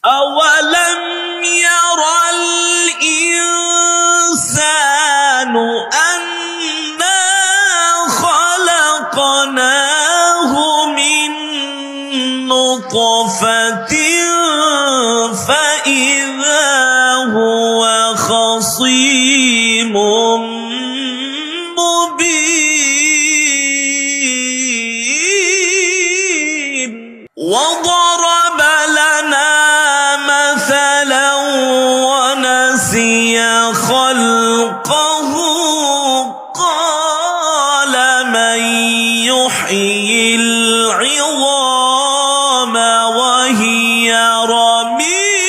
أولم ير الإنسان أنا خلقناه من نطفة فإذا هو خصيم مبين وضرب لنا مثلا ونسي خلقه قال من يحيي العظام وهي رميم